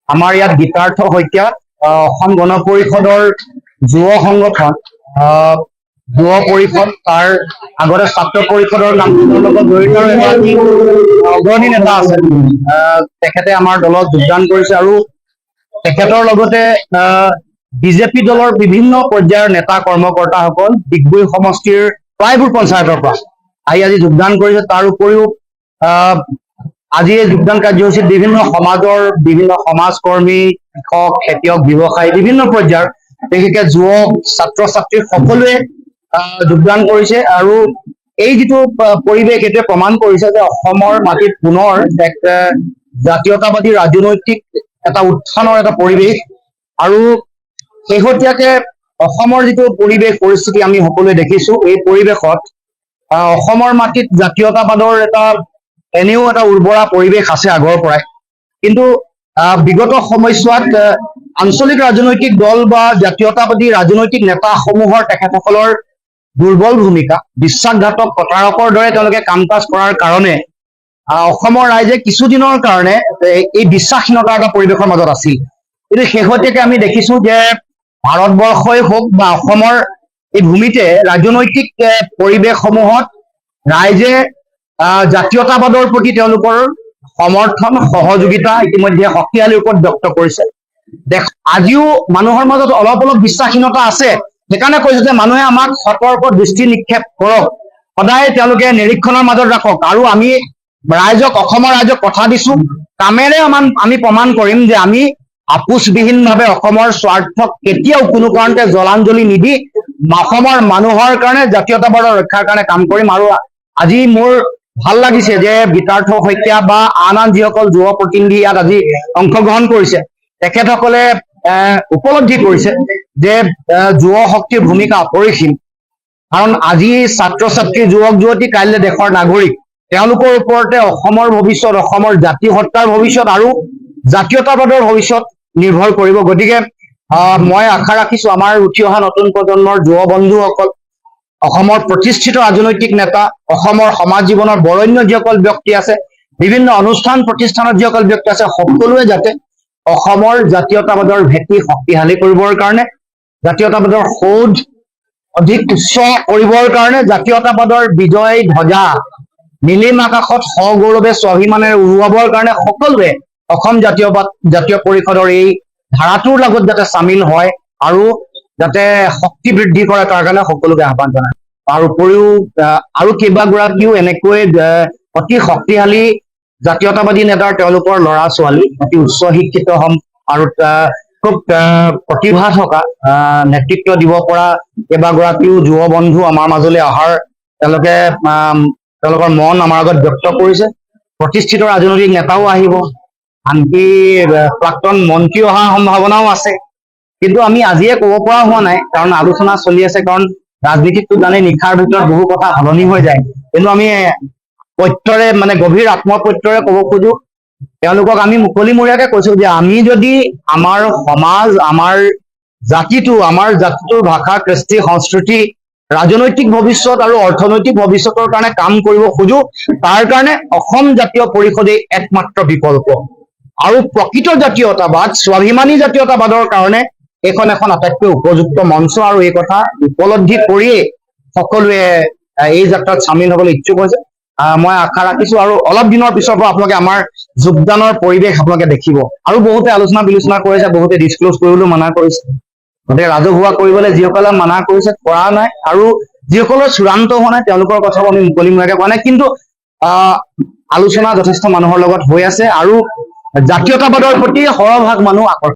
আমাৰ ইয়াত গীতাৰ্থ শইকীয়া অসম গণ পৰিষদৰ যুৱ সংগঠন যুৱ পৰিষদ তাৰ আগতে ছাত্ৰ পৰিষদৰ নামৰ লগত জড়িত এগৰাকী অগ্ৰণী নেতা আছে। তেখেতে আমাৰ দলত যোগদান কৰিছে আৰু তেখেতৰ লগতে বিজেপি দলৰ বিভিন্ন পৰ্যায়ৰ নেতা কৰ্মকৰ্তাসকল ডিগবৈ সমষ্টিৰ প্ৰায়বোৰ পঞ্চায়তৰ পৰা আজি যোগদান কৰিছে। তাৰ উপৰিও আজি এই যোগদান কাৰ্যসূচীত বিভিন্ন সমাজৰ বিভিন্ন সমাজকৰ্মী, কৃষক, খেতিয়ক, ব্যৱসায়ী বিভিন্ন পৰ্যায়ৰ বিশেষকৈ যুৱক, ছাত্ৰ ছাত্ৰী সকলোৱে যোগদান কৰিছে আৰু এই যিটো পৰিৱেশ এইটোৱে প্ৰমাণ কৰিছে যে অসমৰ মাটিত পুনৰ এক জাতীয়তাবাদী ৰাজনৈতিক এটা উত্থানৰ এটা পৰিৱেশ আৰু শেহতীয়াকে অসমৰ যিটো পৰিৱেশ পৰিস্থিতি আমি সকলোৱে দেখিছো। এই পৰিৱেশত অসমৰ মাটিত জাতীয়তাবাদৰ এনেও এটা উৰ্বৰা পৰিৱেশ আছে আগৰ পৰাই, কিন্তু বিগত সময়ছোৱাত আঞ্চলিক ৰাজনৈতিক দল বা জাতীয়তাবাদী ৰাজনৈতিক নেতাসমূহৰ তেখেতসকলৰ দুৰ্বল ভূমিকা, বিশ্বাসঘাতক প্ৰতাৰকৰ দৰে তেওঁলোকে কাম কাজ কৰাৰ কাৰণে অসমৰ ৰাইজে কিছুদিনৰ কাৰণে এই বিশ্বাসহীনতাৰ এটা পৰিৱেশৰ মাজত আছিল। কিন্তু শেহতীয়াকে আমি দেখিছো যে ভাৰতবৰ্ষই হওক বা অসমৰ এই ভূমিতে ৰাজনৈতিক পৰিৱেশসমূহত ৰাইজে জাতীয়তাবাদৰ প্ৰতি তেওঁলোকৰ সমৰ্থন সহযোগিতা ইতিমধ্যে শক্তিশালী ৰূপত ব্যক্ত কৰিছে। আজিও মানুহৰ মাজত অলপ অলপ বিশ্বাসহীনতা আছে। সেইকাৰণে কৈছো যে মানুহে আমাক সতৰ্ক দৃষ্টি নিক্ষেপ কৰক, সদায় তেওঁলোকে নিৰীক্ষণৰ মাজত ৰাখক আৰু আমি অসমৰ ৰাইজক কথা দিছো, কামেৰে আমি প্ৰমাণ কৰিম যে আমি আপোচবিহীনভাৱে অসমৰ স্বাৰ্থক কেতিয়াও কোনো কাৰণতে জলাঞ্জলি নিদি অসমৰ মানুহৰ কাৰণে জাতীয়তাবাদৰ ৰক্ষাৰ কাৰণে কাম কৰিম। আৰু আজি মোৰ ভাল লাগিছে যে গীতাৰ্থ শইকীয়া বা আন যিসকল যুৱ প্ৰতিনিধি ইয়াত আজি অংশগ্ৰহণ কৰিছে, তেখেতসকলে উপলব্ধি কৰিছে যে যুৱ শক্তিৰ ভূমিকা অপৰিসীম। কাৰণ আজি ছাত্ৰ ছাত্ৰী, যুৱক যুৱতী কাইলৈ দেশৰ নাগৰিক, তেওঁলোকৰ ওপৰতে অসমৰ ভৱিষ্যত, অসমৰ জাতি সত্তাৰ ভৱিষ্যত আৰু জাতীয়তাবাদৰ ভৱিষ্যত নিৰ্ভৰ কৰিব। গতিকে মই আশা ৰাখিছো আমাৰ উঠি অহা নতুন প্ৰজন্মৰ যুৱ বন্ধুসকল, অসমৰ প্ৰতিষ্ঠিত ৰাজনৈতিক নেতা, অসমৰ সমাজ জীৱনৰ বৰেণ্য যিসকল ব্যক্তি আছে, বিভিন্ন অনুষ্ঠান প্ৰতিষ্ঠানত যিসকল ব্যক্তি আছে, সকলোৱে যাতে অসমৰ জাতীয়তাবাদৰ ভেটি শক্তিশালী কৰিবৰ কাৰণে, জাতীয়তাবাদৰ সৌধ অধিক উচ্চ কৰিবৰ কাৰণে, জাতীয়তাবাদৰ বিজয় ধ্বজা নীলিম আকাশত সগৌৰৱে স্বাভিমানেৰে উৰুৱাবৰ কাৰণে সকলোৱে অসম জাতীয় পৰিষদৰ এই ধাৰাটোৰ লগত যাতে চামিল হয় আৰু যাতে শক্তি বৃদ্ধি কৰে তাৰ কাৰণে সকলোকে আহ্বান জনায়। তাৰ উপৰিও আৰু কেইবাগৰাকীও এনেকৈ অতি শক্তিশালী জাতীয়তাবাদী নেতাৰ তেওঁলোকৰ ল'ৰা ছোৱালী অতি উচ্চ শিক্ষিত হম আৰু খুব প্ৰতিভা থকা নেতৃত্ব দিব পৰা কেইবাগৰাকীও যুৱ বন্ধু আমাৰ মাজলৈ অহাৰ তেওঁলোকৰ মন আমাৰ আগত ব্যক্ত কৰিছে। প্ৰতিষ্ঠিত ৰাজনৈতিক নেতাও আহিব, আনকি প্ৰাক্তন মন্ত্ৰী অহাৰ সম্ভাৱনাও আছে। কিন্তু আমি আজিয়ে ক'ব পৰা হোৱা নাই, কাৰণ আলোচনা চলি আছে। কাৰণ ৰাজনীতিটো জানে নিশাৰ ভিতৰত বহু কথা সলনি হৈ যায়। কিন্তু আমি প্ৰত্যৰে গভীৰ আত্মপ্ৰত্যৰে ক'ব খোজো, তেওঁলোকক আমি মুকলিমূৰীয়াকে কৈছো যে আমি যদি আমাৰ সমাজ, আমাৰ জাতিটোৰ ভাষা, কৃষ্টি, সংস্কৃতি, ৰাজনৈতিক ভৱিষ্যত আৰু অৰ্থনৈতিক ভৱিষ্যতৰ কাৰণে কাম কৰিব খোজো, তাৰ কাৰণে অসম জাতীয় পৰিষদেই একমাত্ৰ বিকল্প। আৰু প্ৰকৃত জাতীয়তাবাদ, স্বাভিমানী জাতীয়তাবাদৰ কাৰণে এইখন এখন আটাইতকৈ উপযুক্ত মঞ্চ আৰু এই কথা উপলব্ধি কৰিয়ে সকলোৱে এই যাত্ৰাত চামিল হ'বলৈ ইচ্ছুক হৈছে। মই আশা ৰাখিছো আৰু অলপ দিনৰ পিছৰ পৰা আপোনালোকে আমাৰ যোগদানৰ পৰিৱেশ আপোনালোকে দেখিব। আৰু বহুতে আলোচনা বিলোচনা কৰিছে, বহুতে ডিছক্ল'জ কৰিবলৈ মানা কৰিছে, গতিকে ৰাজহুৱা কৰিবলৈ যিসকলে মানা কৰিছে কৰা নাই, আৰু যিসকলৰ চূড়ান্ত হোৱা নাই তেওঁলোকৰ কথাও আমি মুকলিমূৰীয়াকে কোৱা নাই। কিন্তু আলোচনা যথেষ্ট মানুহৰ লগত হৈ আছে আৰু জাতীয়তাবাদৰ প্ৰতি সৰহভাগ মানুহ আকৰ্ষিত।